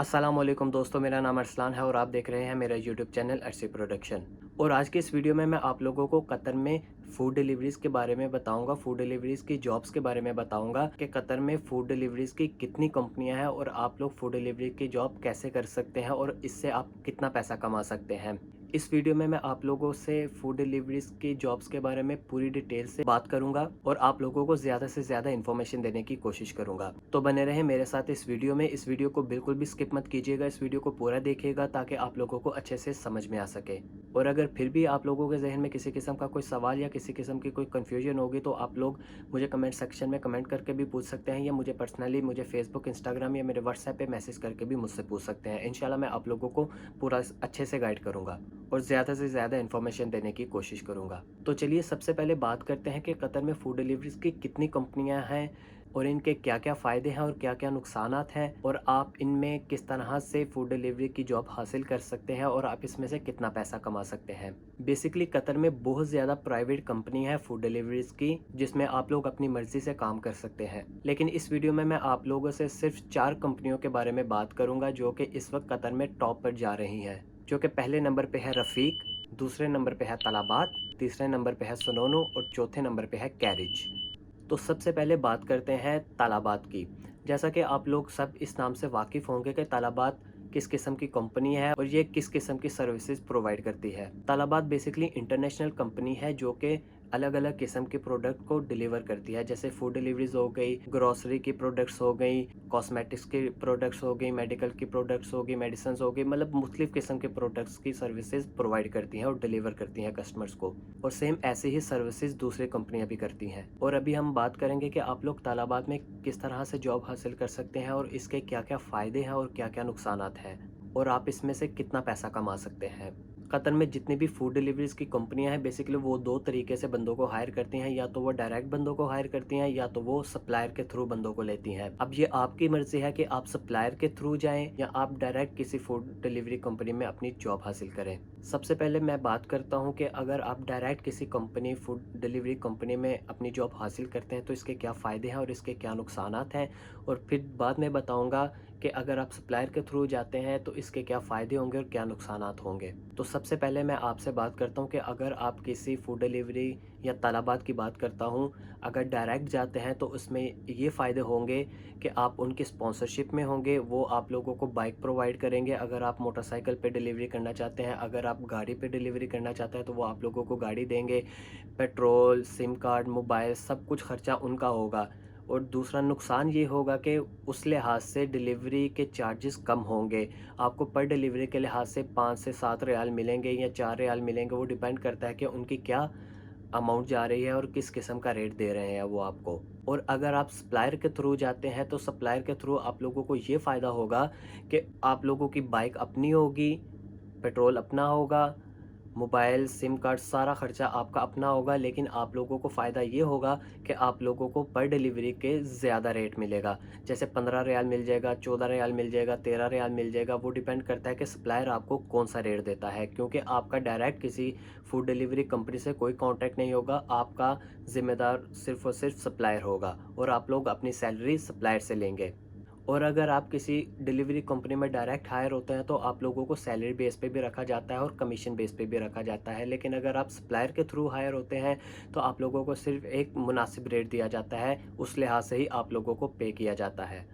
अस्सलामुअलैकुम दोस्तों, मेरा नाम अरसलान है और आप देख रहे हैं मेरा यूट्यूब चैनल अरसी प्रोडक्शन। और आज के इस वीडियो में मैं आप लोगों को कतर में फ़ूड डिलीवरीज़ के बारे में बताऊंगा, फ़ूड डिलीवरीज़ की जॉब्स के बारे में बताऊंगा कि कतर में फ़ूड डिलीवरीज़ की कितनी कंपनियां हैं और आप लोग फ़ूड डिलीवरी की जॉब कैसे कर सकते हैं और इससे आप कितना पैसा कमा सकते हैं। इस वीडियो में मैं आप लोगों से फ़ूड डिलीवरीज़ की जॉब्स के बारे में पूरी डिटेल से बात करूंगा और आप लोगों को ज़्यादा से ज़्यादा इन्फॉर्मेशन देने की कोशिश करूंगा। तो बने रहें मेरे साथ इस वीडियो में। इस वीडियो को बिल्कुल भी स्किप मत कीजिएगा, इस वीडियो को पूरा देखिएगा ताकि आप लोगों को अच्छे से समझ में आ सके। और अगर फिर भी आप लोगों के जहन में किसी किस्म का कोई सवाल या किसी किस्म की कोई कन्फ्यूजन होगी तो आप लोग मुझे कमेंट सेक्शन में कमेंट करके भी पूछ सकते हैं या मुझे पर्सनली मुझे फेसबुक, इंस्टाग्राम या मेरे व्हाट्सएप पे मैसेज करके भी मुझसे पूछ सकते हैं। इंशाल्लाह मैं आप लोगों को पूरा अच्छे से गाइड करूँगा और ज़्यादा से ज़्यादा इन्फॉर्मेशन देने की कोशिश करूँगा। तो चलिए सबसे पहले बात करते हैं कि कतर में फ़ूड डिलीवरीज़ की कितनी कंपनियाँ हैं और इनके क्या-क्या फ़ायदे हैं और क्या-क्या नुकसानात हैं और आप इनमें किस तरह से फ़ूड डिलीवरी की जॉब हासिल कर सकते हैं और आप इसमें से कितना पैसा कमा सकते हैं। बेसिकली कतर में बहुत ज़्यादा प्राइवेट कंपनी है फ़ूड डिलीवरीज़ की, जिसमें आप लोग अपनी मर्ज़ी से काम कर सकते हैं। लेकिन इस वीडियो में मैं आप लोगों से सिर्फ 4 कंपनियों के बारे में बात करूँगा जो कि इस वक्त कतर में टॉप पर जा रही हैं। जो कि पहले नंबर पे है रफ़ीक, दूसरे नंबर पे है तलाबात, तीसरे नंबर पे है सुनोनो और चौथे नंबर पे है कैरिज। तो सबसे पहले बात करते हैं तालाबात की। जैसा कि आप लोग सब इस नाम से वाकिफ़ होंगे कि तालाबात किस किस्म की कंपनी है और ये किस किस्म की सर्विसेज प्रोवाइड करती है। तालाबात बेसिकली इंटरनेशनल कंपनी है जो कि अलग अलग किस्म के प्रोडक्ट को डिलीवर करती है, जैसे फूड डिलीवरीज हो गई, ग्रोसरी की प्रोडक्ट्स हो गई, कॉस्मेटिक्स की प्रोडक्ट्स हो गई, मेडिकल की प्रोडक्ट्स हो गई, मेडिसिन हो गई, मतलब मुख्तलिफ किस्म के प्रोडक्ट्स की सर्विसेज प्रोवाइड करती हैं और डिलीवर करती हैं कस्टमर्स को। और सेम ऐसे ही सर्विसेज दूसरी कंपनियां भी करती हैं। और अभी हम बात करेंगे कि आप लोग तालाबात में किस तरह से जॉब हासिल कर सकते हैं और इसके क्या क्या फ़ायदे हैं और क्या क्या नुकसानात हैं और आप इसमें से कितना पैसा कमा सकते हैं। कतर में जितनी भी फूड डिलीवरीज़ की कंपनियां हैं बेसिकली वो दो तरीके से बंदों को हायर करती हैं, या तो वो डायरेक्ट बंदों को हायर करती हैं या तो वो सप्लायर के थ्रू बंदों को लेती हैं। अब ये आपकी मर्ज़ी है कि आप सप्लायर के थ्रू जाएं या आप डायरेक्ट किसी फूड डिलीवरी कंपनी में अपनी जॉब हासिल करें। सबसे पहले मैं बात करता हूं कि अगर आप डायरेक्ट किसी कंपनी फूड डिलीवरी कंपनी में अपनी जॉब हासिल करते हैं तो इसके क्या फ़ायदे हैं और इसके क्या नुकसानात हैं, और फिर बाद में बताऊंगा कि अगर आप सप्लायर के थ्रू जाते हैं तो इसके क्या फ़ायदे होंगे और क्या नुकसानात होंगे। तो सबसे पहले मैं आपसे बात करता हूँ कि अगर आप किसी फूड डिलीवरी या तलाबात की बात करता हूँ, अगर डायरेक्ट जाते हैं तो उसमें ये फ़ायदे होंगे कि आप उनकी स्पॉन्सरशिप में होंगे। वो आप लोगों को बाइक प्रोवाइड करेंगे अगर आप मोटरसाइकिल पे डिलीवरी करना चाहते हैं, अगर आप गाड़ी पे डिलीवरी करना चाहते हैं तो वो आप लोगों को गाड़ी देंगे। पेट्रोल, सिम कार्ड, मोबाइल सब कुछ ख़र्चा उनका होगा। और दूसरा नुकसान ये होगा कि उस लिहाज से डिलीवरी के चार्जेस कम होंगे। आपको पर डिलीवरी के लिहाज से 5 से 7 रियाल मिलेंगे या 4 रियाल मिलेंगे, वो डिपेंड करता है कि उनकी क्या अमाउंट जा रही है और किस किस्म का रेट दे रहे हैं वो आपको। और अगर आप सप्लायर के थ्रू जाते हैं तो सप्लायर के थ्रू आप लोगों को ये फ़ायदा होगा कि आप लोगों की बाइक अपनी होगी, पेट्रोल अपना होगा, मोबाइल, सिम कार्ड सारा ख़र्चा आपका अपना होगा। लेकिन आप लोगों को फ़ायदा ये होगा कि आप लोगों को पर डिलीवरी के ज़्यादा रेट मिलेगा। जैसे 15 रियाल मिल जाएगा, 14 रियाल मिल जाएगा, 13 रियाल मिल जाएगा। वो डिपेंड करता है कि सप्लायर आपको कौन सा रेट देता है, क्योंकि आपका डायरेक्ट किसी फूड डिलीवरी कंपनी से कोई कॉन्टैक्ट नहीं होगा। आपका ज़िम्मेदार सिर्फ़ और सिर्फ सप्लायर होगा और आप लोग अपनी सैलरी सप्लायर से लेंगे। और अगर आप किसी डिलीवरी कंपनी में डायरेक्ट हायर होते हैं तो आप लोगों को सैलरी बेस पे भी रखा जाता है और कमीशन बेस पे भी रखा जाता है। लेकिन अगर आप सप्लायर के थ्रू हायर होते हैं तो आप लोगों को सिर्फ एक मुनासिब रेट दिया जाता है, उस लिहाज से ही आप लोगों को पे किया जाता है।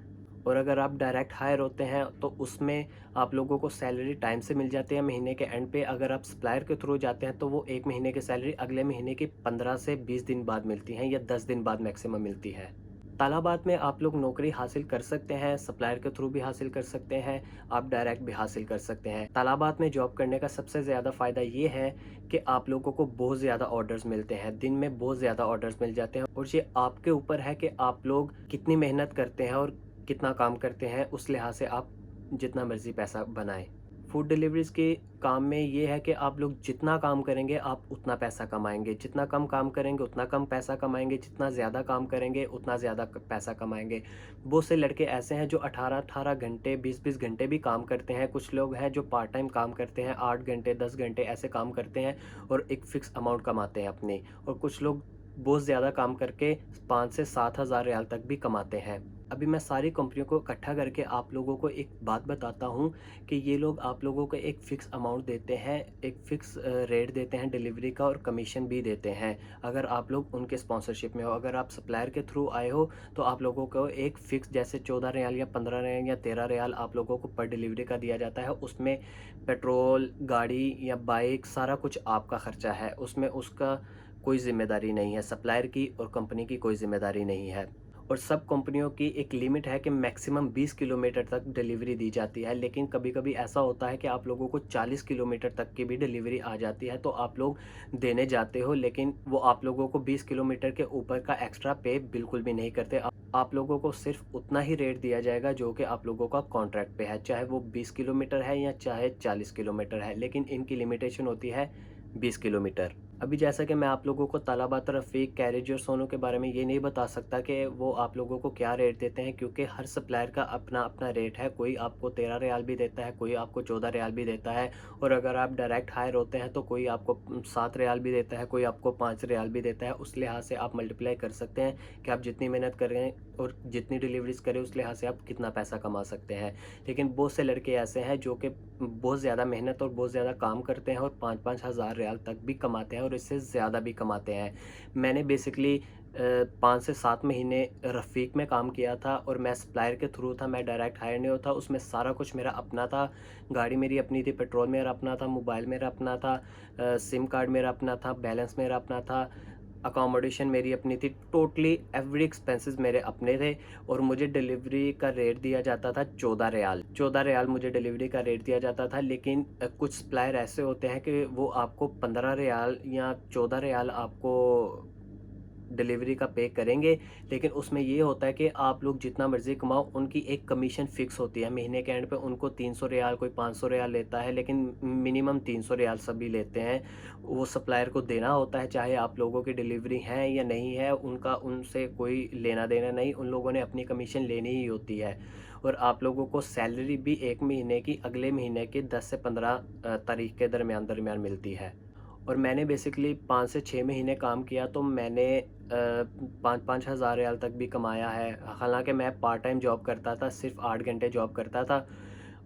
और अगर आप डायरेक्ट हायर होते हैं तो उसमें आप लोगों को सैलरी टाइम से मिल जाती है महीने के एंड पे। अगर आप सप्लायर के थ्रू जाते हैं तो वो एक महीने की सैलरी अगले महीने की 15 से 20 दिन बाद मिलती है या 10 दिन बाद मैक्सिमम मिलती है। तालाबात में आप लोग नौकरी हासिल कर सकते हैं, सप्लायर के थ्रू भी हासिल कर सकते हैं, आप डायरेक्ट भी हासिल कर सकते हैं। तालाबात में जॉब करने का सबसे ज़्यादा फ़ायदा ये है कि आप लोगों को बहुत ज़्यादा ऑर्डर्स मिलते हैं, दिन में बहुत ज़्यादा ऑर्डर्स मिल जाते हैं और ये आपके ऊपर है कि आप लोग कितनी मेहनत करते हैं और कितना काम करते हैं, उस लिहाज से आप जितना मर्ज़ी पैसा बनाएं। फूड डिलीवरीज़ के काम में ये है कि आप लोग जितना काम करेंगे आप उतना पैसा कमाएंगे, जितना कम काम करेंगे उतना कम पैसा कमाएंगे, जितना ज़्यादा काम करेंगे उतना ज़्यादा पैसा कमाएंगे। बहुत से लड़के ऐसे हैं जो 18-18 घंटे 20-20 घंटे भी काम करते हैं। कुछ लोग हैं जो पार्ट टाइम काम करते हैं, 8 घंटे 10 घंटे ऐसे काम करते हैं और एक फ़िक्स अमाउंट कमाते हैं अपनी। और कुछ लोग बहुत ज़्यादा काम करके 5 से 7 हज़ार रियाल तक भी कमाते हैं। अभी मैं सारी कंपनियों को इकट्ठा करके आप लोगों को एक बात बताता हूँ कि ये लोग आप लोगों को एक फ़िक्स अमाउंट देते हैं, एक फ़िक्स रेट देते हैं डिलीवरी का और कमीशन भी देते हैं। अगर आप लोग उनके स्पॉन्सरशिप में हो, अगर आप सप्लायर के थ्रू आए हो तो आप लोगों को एक फ़िक्स जैसे 14 रियाल या 15 रियाल या 13 रियाल आप लोगों को पर डिलीवरी का दिया जाता है। उसमें पेट्रोल, गाड़ी या बाइक सारा कुछ आपका खर्चा है, उसमें उसका कोई ज़िम्मेदारी नहीं है, सप्लायर की और कंपनी की कोई ज़िम्मेदारी नहीं है। और सब कंपनियों की एक लिमिट है कि मैक्सिमम 20 किलोमीटर तक डिलीवरी दी जाती है, लेकिन कभी-कभी ऐसा होता है कि आप लोगों को 40 किलोमीटर तक की भी डिलीवरी आ जाती है, तो आप लोग देने जाते हो, लेकिन वो आप लोगों को 20 किलोमीटर के ऊपर का एक्स्ट्रा पे बिल्कुल भी नहीं करते। आप लोगों को सिर्फ उतना ही रेट दिया जाएगा जो कि आप लोगों का कॉन्ट्रैक्ट पे है, चाहे वो 20 किलोमीटर है या चाहे 40 किलोमीटर है, लेकिन इनकी लिमिटेशन होती है 20 किलोमीटर। अभी जैसा कि मैं आप लोगों को तालाबात, रफ़ीक, कैरिज और सोनू के बारे में ये नहीं बता सकता कि वो आप लोगों को क्या रेट देते हैं, क्योंकि हर सप्लायर का अपना-अपना रेट है। कोई आपको 13 रियाल भी देता है, कोई आपको 14 रियाल भी देता है, और अगर आप डायरेक्ट हायर होते हैं तो कोई आपको 7 रियाल भी देता है, कोई आपको 5 रियाल भी देता है। उस लिहाज से आप मल्टीप्लाई कर सकते हैं कि आप जितनी मेहनत करें और जितनी डिलीवरीज़ करें उस लिहाज से आप कितना पैसा कमा सकते हैं। लेकिन बहुत से लड़के ऐसे हैं जो कि बहुत ज़्यादा मेहनत और बहुत ज़्यादा काम करते हैं और 5-5 हज़ार रियाल तक भी कमाते हैं और इससे ज़्यादा भी कमाते हैं। मैंने बेसिकली 5 से 7 महीने रफ़ीक में काम किया था और मैं सप्लायर के थ्रू था, मैं डायरेक्ट हायर नहीं होता। उसमें सारा कुछ मेरा अपना था, गाड़ी मेरी अपनी थी, पेट्रोल मेरा अपना था, मोबाइल मेरा अपना था, सिम कार्ड मेरा अपना था, बैलेंस मेरा अपना था, अकोमोडेशन मेरी अपनी थी, टोटली एवरी एक्सपेंसेस मेरे अपने थे। और मुझे डिलीवरी का रेट दिया जाता था 14 रियाल। 14 रियाल मुझे डिलीवरी का रेट दिया जाता था, लेकिन कुछ सप्लायर ऐसे होते हैं कि वो आपको 15 रियाल या 14 रियाल आपको डिलीवरी का पे करेंगे, लेकिन उसमें ये होता है कि आप लोग जितना मर्ज़ी कमाओ, उनकी एक कमीशन फ़िक्स होती है। महीने के एंड पे उनको 300 रियाल, कोई 500 रियाल लेता है, लेकिन मिनिमम 300 रियाल सभी लेते हैं। वो सप्लायर को देना होता है, चाहे आप लोगों की डिलीवरी है या नहीं है, उनका उनसे कोई लेना-देना नहीं, उन लोगों ने अपनी कमीशन लेनी ही होती है। और आप लोगों को सैलरी भी 1 महीने की अगले महीने के 10 से 15 तारीख के दरमियान मिलती है। और मैंने बेसिकली 5 से 6 महीने काम किया तो मैंने 5-5 हज़ार रियाल तक भी कमाया है। हालाँकि मैं पार्ट टाइम जॉब करता था, सिर्फ़ 8 घंटे जॉब करता था,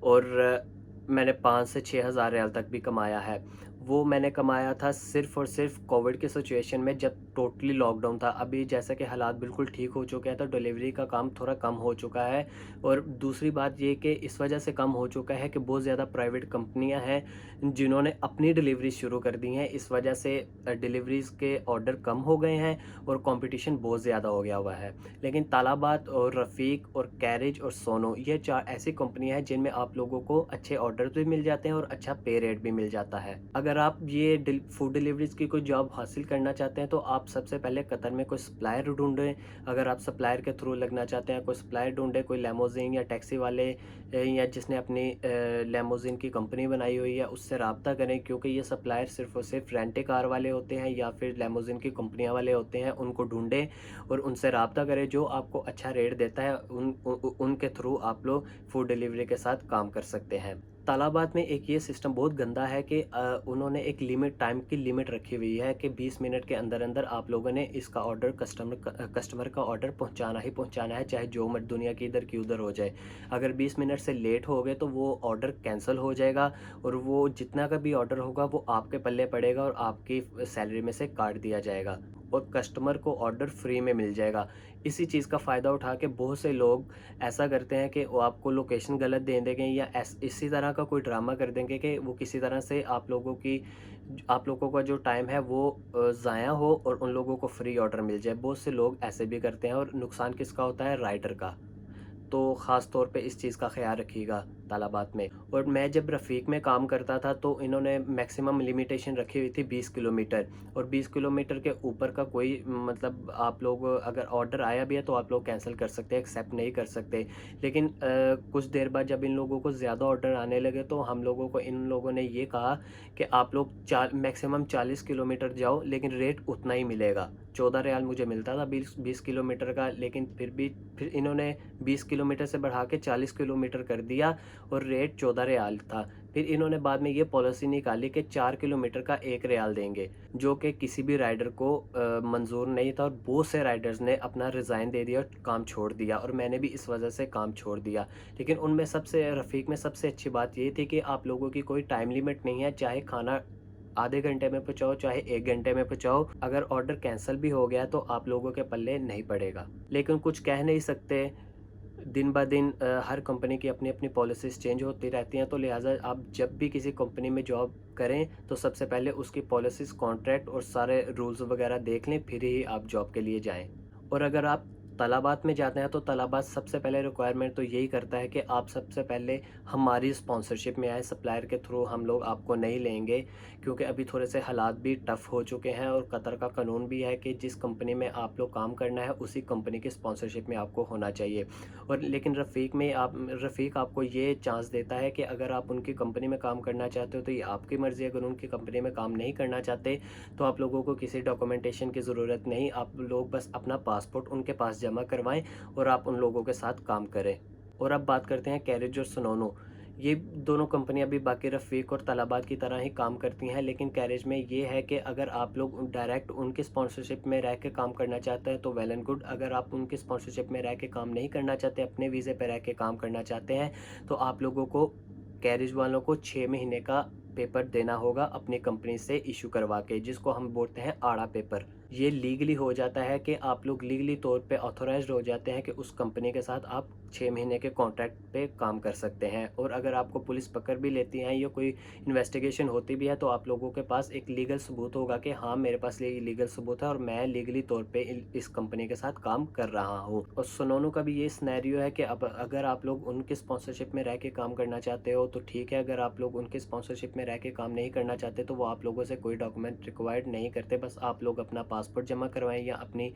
और मैंने 5 से 6 हज़ार रियाल तक भी कमाया है। वो मैंने कमाया था सिर्फ़ और सिर्फ़ कोविड की सिचुएशन में, जब टोटली लॉकडाउन था। अभी जैसे कि हालात बिल्कुल ठीक हो चुके हैं तो डिलीवरी का काम थोड़ा कम हो चुका है। और दूसरी बात ये कि इस वजह से कम हो चुका है कि बहुत ज़्यादा प्राइवेट कंपनियां हैं जिन्होंने अपनी डिलीवरी शुरू कर दी हैं। इस वजह से डिलीवरीज़ के ऑर्डर कम हो गए हैं और कंपटीशन बहुत ज़्यादा हो गया हुआ है। लेकिन तालाबात और रफ़ीक और कैरिज और सोनो, ये 4 ऐसी कंपनियां हैं जिनमें आप लोगों को अच्छे ऑर्डर्स भी मिल जाते हैं और अच्छा पे रेट भी मिल जाता है। अगर आप ये फूड डिलीवरीज़ की कोई जॉब हासिल करना चाहते हैं तो आप सबसे पहले कतर में कोई सप्लायर ढूंढें। अगर आप सप्लायर के थ्रू लगना चाहते हैं, कोई सप्लायर ढूंढें, कोई लेमोजिन या टैक्सी वाले या जिसने अपनी लेमोजिन की कंपनी बनाई हुई है उससे रब्ता करें, क्योंकि ये सप्लायर सिर्फ़ और सिर्फ रेंट ए कार वाले होते हैं या फिर लेमोजिन की कंपनियां वाले होते हैं। उनको ढूंढें और उनसे रब्ता करें, जो आपको अच्छा रेट देता है उनके थ्रू आप लोग फूड डिलीवरी के साथ काम कर सकते हैं। तालाबात में एक ये सिस्टम बहुत गंदा है कि उन्होंने एक टाइम की लिमिट रखी हुई है कि 20 मिनट के अंदर-अंदर आप लोगों ने इसका ऑर्डर कस्टमर का ऑर्डर पहुंचाना ही पहुंचाना है, चाहे जो मर्ज़ी दुनिया की इधर की उधर हो जाए। अगर 20 मिनट से लेट हो गए तो वो ऑर्डर कैंसल हो जाएगा और वो जितना का भी ऑर्डर होगा वो आपके पल्ले पड़ेगा और आपकी सैलरी में से काट दिया जाएगा और कस्टमर को ऑर्डर फ्री में मिल जाएगा। इसी चीज़ का फ़ायदा उठा के बहुत से लोग ऐसा करते हैं कि वो आपको लोकेशन गलत दे देंगे या इसी तरह का कोई ड्रामा कर देंगे कि वो किसी तरह से आप लोगों का जो टाइम है वो ज़ाया हो और उन लोगों को फ्री ऑर्डर मिल जाए। बहुत से लोग ऐसे भी करते हैं और नुकसान किसका होता है? राइडर का। तो ख़ास तौर पे इस चीज़ का ख़्याल रखिएगा तालाबात में। और मैं जब रफ़ीक में काम करता था तो इन्होंने मैक्सिमम लिमिटेशन रखी हुई थी 20 किलोमीटर, और 20 किलोमीटर के ऊपर का कोई मतलब आप लोग अगर ऑर्डर आया भी है तो आप लोग कैंसिल कर सकते हैं, एक्सेप्ट नहीं कर सकते। लेकिन कुछ देर बाद जब इन लोगों को ज़्यादा ऑर्डर आने लगे तो हम लोगों को इन लोगों ने ये कहा कि आप लोग मैक्सिमम 40 किलोमीटर जाओ, लेकिन रेट उतना ही मिलेगा। 14 रियाल मुझे मिलता था 20 किलोमीटर का, लेकिन फिर इन्होंने 20 किलोमीटर से बढ़ा के 40 किलोमीटर कर दिया और रेट 14 रियाल था। फिर इन्होंने बाद में ये पॉलिसी निकाली कि 4 किलोमीटर का 1 रियाल देंगे, जो कि किसी भी राइडर को मंज़ूर नहीं था और बहुत से राइडर्स ने अपना रिज़ाइन दे दिया और काम छोड़ दिया और मैंने भी इस वजह से काम छोड़ दिया। लेकिन उनमें सबसे रफ़ीक में सबसे अच्छी बात ये थी कि आप लोगों की कोई टाइम लिमिट नहीं है, चाहे खाना आधे घंटे में पहुँचाओ, चाहे 1 घंटे में पहुँचाओ, अगर ऑर्डर कैंसल भी हो गया तो आप लोगों के पल्ले नहीं पड़ेगा। लेकिन कुछ कह नहीं सकते, दिन ब दिन हर कंपनी की अपनी-अपनी पॉलिसीज़ चेंज होती रहती हैं, तो लिहाज़ा आप जब भी किसी कंपनी में जॉब करें, तो सबसे पहले उसकी पॉलिसीज़, कॉन्ट्रैक्ट और सारे रूल्स वगैरह देख लें, फिर ही आप जॉब के लिए जाएँ। और अगर आप तलाबात में जाते हैं, तो तलाबात सबसे पहले रिक्वायरमेंट तो यही करता है कि आप सबसे पहले हमारी स्पॉन्सरशिप में आएँ, सप्लायर के थ्रू हम लोग आपको नहीं लेंगे, क्योंकि अभी थोड़े से हालात भी टफ़ हो चुके हैं और कतर का कानून भी है कि जिस कंपनी में आप लोग काम करना है, उसी कंपनी की स्पॉन्सरशिप में आपको होना चाहिए। और लेकिन रफ़ीक आपको ये चांस देता है कि अगर आप उनकी कंपनी में काम करना चाहते हो, तो ये आपकी मर्ज़ी है, अगर उनकी कंपनी में काम नहीं करना चाहते, तो आप लोगों को किसी डॉक्यूमेंटेशन की ज़रूरत नहीं, आप लोग बस अपना पासपोर्ट उनके पास जमा करवाएँ और आप उन लोगों के साथ काम करें। और अब बात करते हैं कैरिज और सुनोनो। ये दोनों कंपनियाँ भी बाकी रफ़ीक और तलाबात की तरह ही काम करती हैं, लेकिन कैरिज में ये है कि अगर आप लोग डायरेक्ट उनकी स्पॉन्सरशिप में रह के काम करना चाहते हैं तो वेल एंड गुड। अगर आप उनकी स्पॉन्सरशिप में रह के काम नहीं करना चाहते, अपने वीज़े पे रह के काम करना चाहते हैं, तो आप लोगों को कैरिज वालों को 6 महीने का पेपर देना होगा अपनी कंपनी से इशू करवा के, जिसको हम बोलते हैं आड़ा पेपर। ये लीगली हो जाता है कि आप लोग लीगली तौर पे ऑथोराइज्ड हो जाते हैं कि उस कंपनी के साथ आप 6 महीने के कॉन्ट्रैक्ट पे काम कर सकते हैं। और अगर आपको पुलिस पकड़ भी लेती है या कोई इन्वेस्टिगेशन होती भी है, तो आप लोगों के पास एक लीगल सबूत होगा कि हाँ, मेरे पास ये लीगल सबूत है और मैं लीगली तौर पे इस कंपनी के साथ काम कर रहा हूँ। और सोनोनो का भी ये सिनेरियो है कि अब अगर आप लोग उनके स्पॉन्सरशिप में रह के काम करना चाहते हो तो ठीक है, अगर आप लोग उनके स्पॉन्सरशिप में रह के काम नहीं करना चाहते तो वो आप लोगों से कोई डॉक्यूमेंट रिक्वायर्ड नहीं करते, बस आप लोग अपना पासपोर्ट जमा करवाएं या अपनी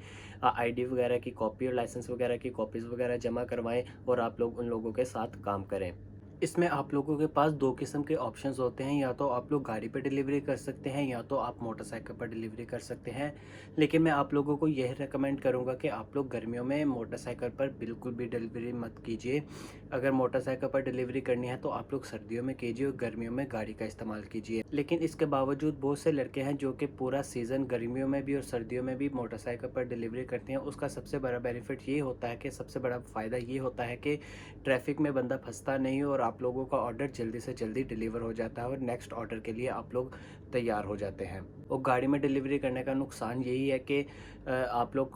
आईडी वगैरह की कॉपी और लाइसेंस वगैरह की कॉपीज़ वगैरह जमा करवाएं और आप लोग उन लोगों के साथ काम करें। इसमें आप लोगों के पास 2 किस्म के ऑप्शंस होते हैं, या तो आप लोग गाड़ी पे डिलीवरी कर सकते हैं या तो आप मोटरसाइकिल पर डिलीवरी कर सकते हैं। लेकिन मैं आप लोगों को यह रेकमेंड करूँगा कि आप लोग गर्मियों में मोटरसाइकिल पर बिल्कुल भी डिलीवरी मत कीजिए। अगर मोटरसाइकिल पर डिलीवरी करनी है तो आप लोग सर्दियों में कीजिए और गर्मियों में गाड़ी का इस्तेमाल कीजिए। लेकिन इसके बावजूद बहुत से लड़के हैं जो कि पूरा सीज़न गर्मियों में भी और सर्दियों में भी मोटरसाइकिल पर डिलीवरी करते हैं। उसका सबसे बड़ा बेनिफिट ये होता है कि सबसे बड़ा फ़ायदा ये होता है कि ट्रैफिक में बंदा फंसता नहीं और आप लोगों का ऑर्डर जल्दी से जल्दी डिलीवर हो जाता है और नेक्स्ट ऑर्डर के लिए आप लोग तैयार हो जाते हैं। और गाड़ी में डिलीवरी करने का नुकसान यही है कि आप लोग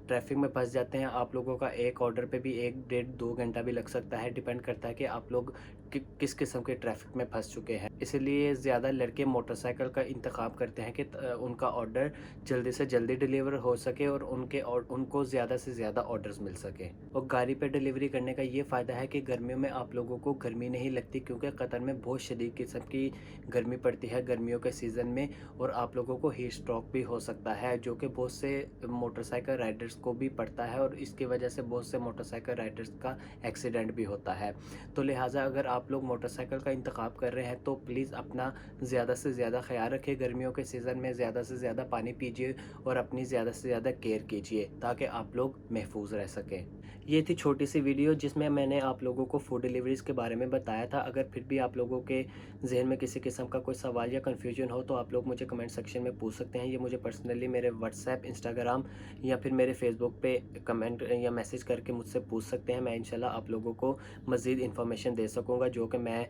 ट्रैफिक में फंस जाते हैं। आप लोगों का एक ऑर्डर पे भी 1 डेढ़ 2 घंटा भी लग सकता है, डिपेंड करता है कि आप लोग किस किस्म के ट्रैफिक में फंस चुके हैं। इसीलिए ज़्यादा लड़के मोटरसाइकिल का इंतखाब करते हैं कि उनका ऑर्डर जल्दी से जल्दी डिलीवर हो सके और उनको ज़्यादा से ज़्यादा ऑर्डर्स मिल सके। और गाड़ी पे डिलीवरी करने का ये फ़ायदा है कि गर्मियों में आप लोगों को गर्मी नहीं लगती, क्योंकि कतर में बहुत शदीद किस्म की गर्मी पड़ती है गर्मियों के सीज़न में और आप लोगों को हीट स्ट्रोक भी हो सकता है, जो कि बहुत से मोटरसाइकिल राइडर्स को भी पड़ता है और इसकी वजह से बहुत से मोटरसाइकिल राइडर्स का एक्सीडेंट भी होता है। तो लिहाजा अगर आप लोग मोटरसाइकिल का इंतखाब कर रहे हैं तो प्लीज़ अपना ज़्यादा से ज़्यादा ख्याल रखें। गर्मियों के सीज़न में ज़्यादा से ज़्यादा पानी पीजिए और अपनी ज़्यादा से ज़्यादा केयर कीजिए ताकि आप लोग महफूज रह सकें। ये थी छोटी सी वीडियो जिसमें मैंने आप लोगों को फूड डिलीवरीज़ के बारे में बताया था। अगर फिर भी आप लोगों के ज़हन में किसी किस्म का कोई सवाल या कन्फ्यूजन हो तो आप लोग मुझे कमेंट सेक्शन में पूछ सकते हैं। ये मुझे पर्सनली मेरे व्हाट्सएप, इंस्टाग्राम या फिर मेरे फेसबुक पे कमेंट या मैसेज करके मुझसे पूछ सकते हैं। मैं इंशाल्लाह आप लोगों को मज़ीद इन्फॉर्मेशन दे सकूँगा जो कि मैं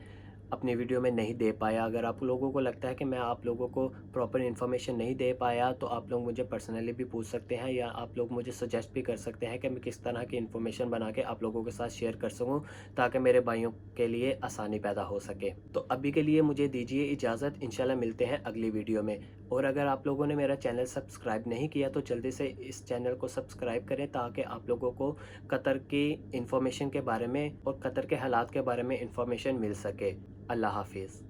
अपनी वीडियो में नहीं दे पाया। अगर आप लोगों को लगता है कि मैं आप लोगों को प्रॉपर इन्फॉर्मेशन नहीं दे पाया तो आप लोग मुझे पर्सनली भी पूछ सकते हैं या आप लोग मुझे सजेस्ट भी कर सकते हैं कि मैं किस तरह की इन्फॉर्मेशन बना के आप लोगों के साथ शेयर कर सकूं ताकि मेरे भाइयों के लिए आसानी पैदा हो सके। तो अभी के लिए मुझे दीजिए इजाज़त, इंशाल्लाह मिलते हैं अगली वीडियो में। और अगर आप लोगों ने मेरा चैनल सब्सक्राइब नहीं किया तो जल्दी से इस चैनल को सब्सक्राइब करें ताकि आप लोगों को कतर की इन्फॉर्मेशन के बारे में और कतर के हालात के बारे में इन्फॉर्मेशन मिल सके। अल्लाह हाफिज़।